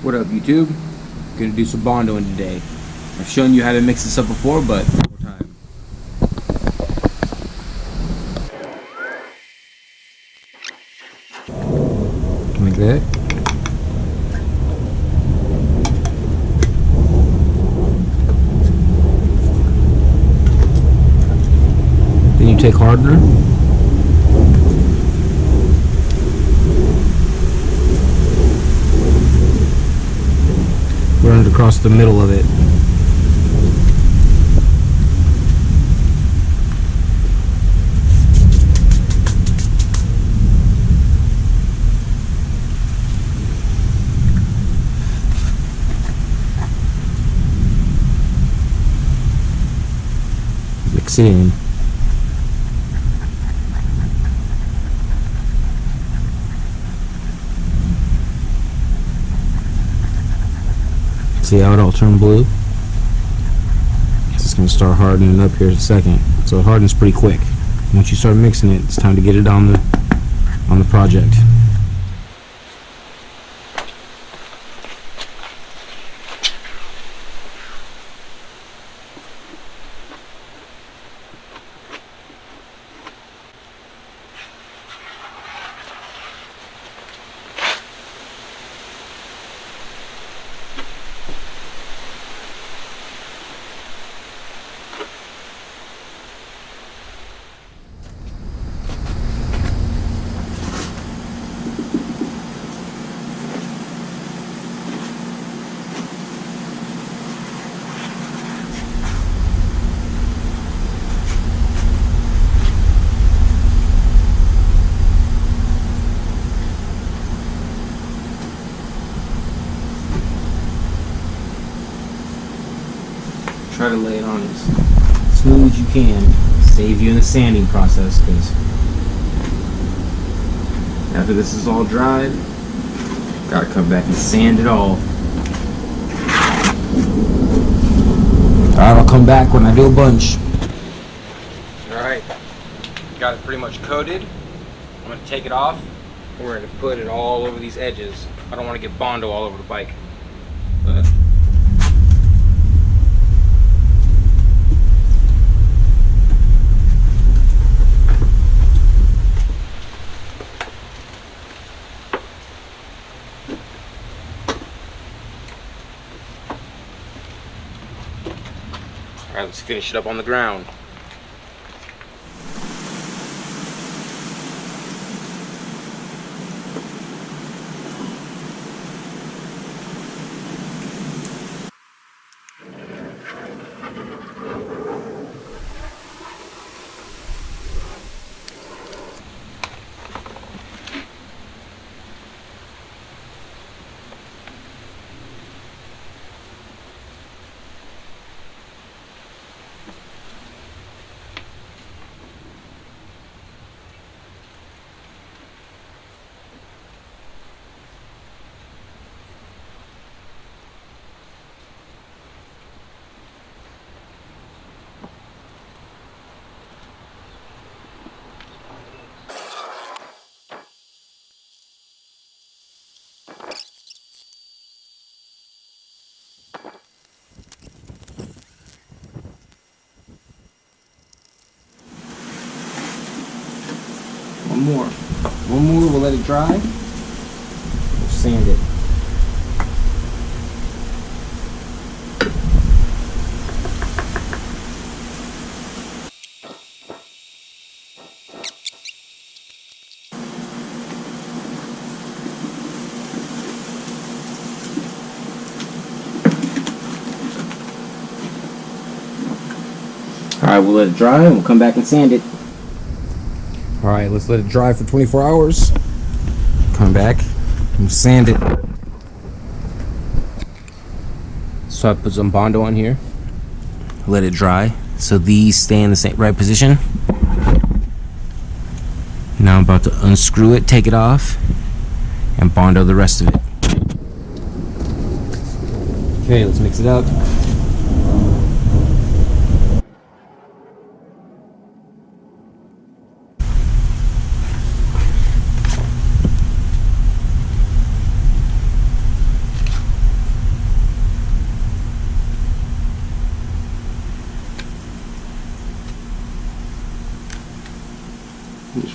What up, YouTube? Gonna do some bondoing today. I've shown you how to mix this up before, but one more time. Like that. Then you take hardener. Run it across the middle of it. Mix it in. See how it all turned blue? It's just going to start hardening up here in a second. So it hardens pretty quick. Once you start mixing it, it's time to get it on the project. Try to lay it on as smooth as you can. Save you in the sanding process, because after this is all dried, gotta come back and sand it all. Alright, I'll come back when I do a bunch. Alright, got it pretty much coated. I'm gonna take it off. We're gonna put it all over these edges. I don't want to get Bondo all over the bike. But alright, let's finish it up on the ground. One more, we'll let it dry. We'll sand it. Alright, we'll let it dry and we'll come back and sand it. Alright, let's let it dry for 24 hours. Come back and sand it. So I put some Bondo on here. Let it dry so these stay in the same right position. Now I'm about to unscrew it, take it off, and Bondo the rest of it. Okay, let's mix it up.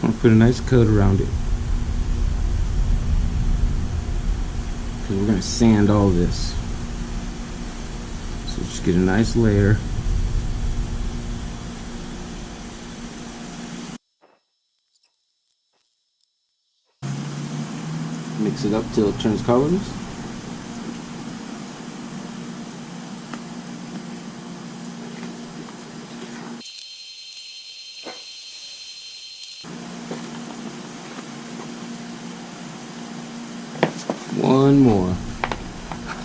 I'll put a nice coat around it, because we're going to sand all this. So just get a nice layer. Mix it up till it turns colors.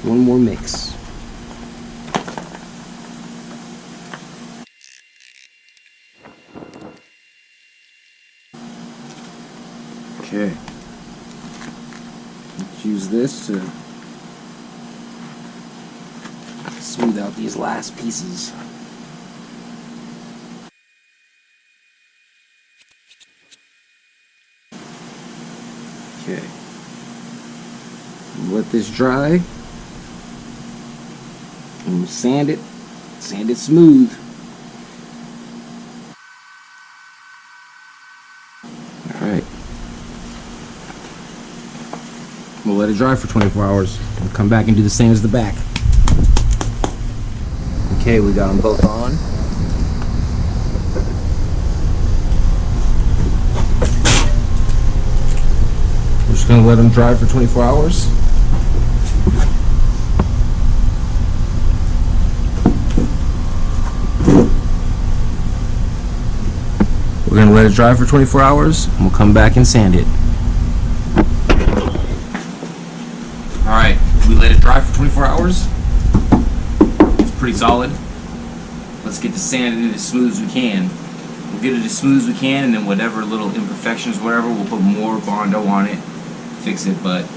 One more mix. Okay. Let's use this to smooth out these last pieces. Okay. Let this dry. And we'll sand it smooth. Alright. We'll let it dry for 24 hours. We'll come back and do the same as the back. Okay, we got them both on. We're just going to let them dry for 24 hours. We're going to let it dry for 24 hours, and we'll come back and sand it. Alright, we let it dry for 24 hours. It's pretty solid. Let's get the sand as smooth as we can. We'll get it as smooth as we can, and then whatever little imperfections, whatever, we'll put more Bondo on it, fix it. But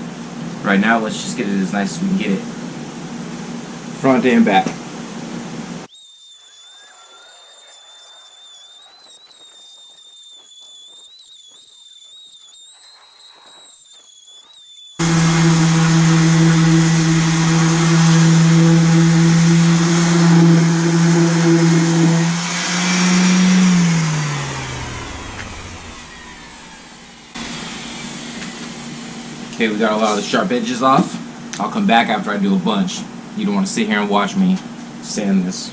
right now, let's just get it as nice as we can get it. Front and back. Okay, we got a lot of the sharp edges off. I'll come back after I do a bunch. You don't want to sit here and watch me sand this.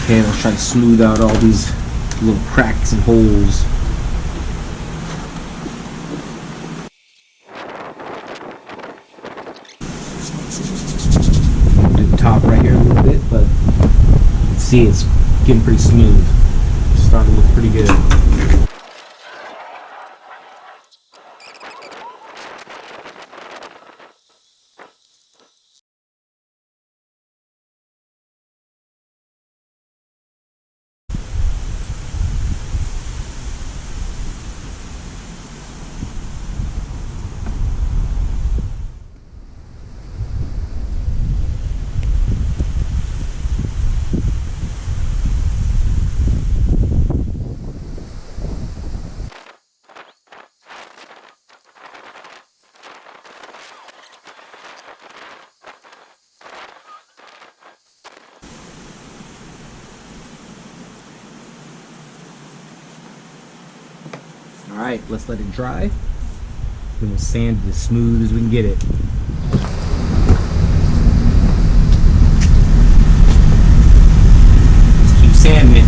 Okay, let's try to smooth out all these little cracks and holes. Do the top right here a little bit, but see, it's getting pretty smooth. It's starting to look pretty good. Alright, let's let it dry. Then we'll sand it as smooth as we can get it. Just keep sanding it.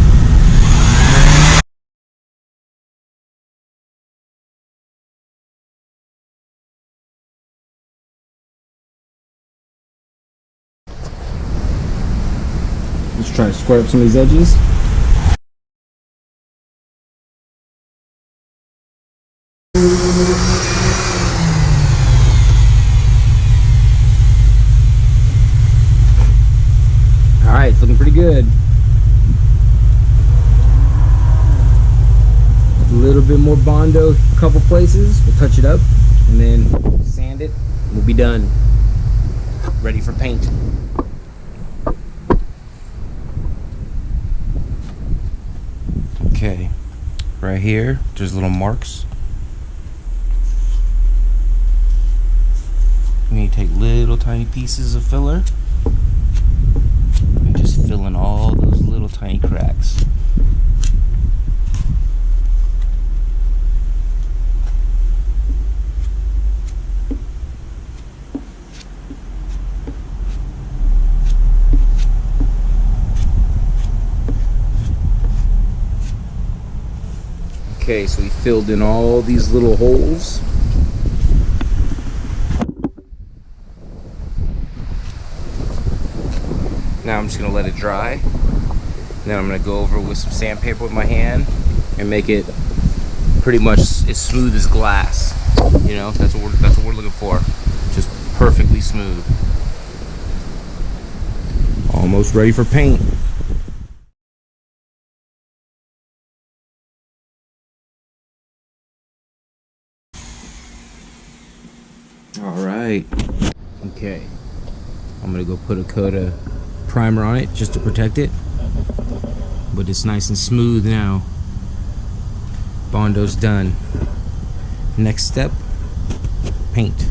Let's try to square up some of these edges. Alright, it's looking pretty good. A little bit more Bondo, a couple places. We'll touch it up and then sand it. And we'll be done. Ready for paint. Okay, right here, there's little marks. You need to take little tiny pieces of filler. fill in all those little tiny cracks. Okay, so we filled in all these little holes. Now I'm just gonna let it dry. And then I'm gonna go over with some sandpaper with my hand and make it pretty much as smooth as glass. You know, that's what we're looking for. Just perfectly smooth. Almost ready for paint. All right. Okay. I'm gonna go put a coat of primer on it just to protect it. But it's nice and smooth now. Bondo's done. Next step, paint.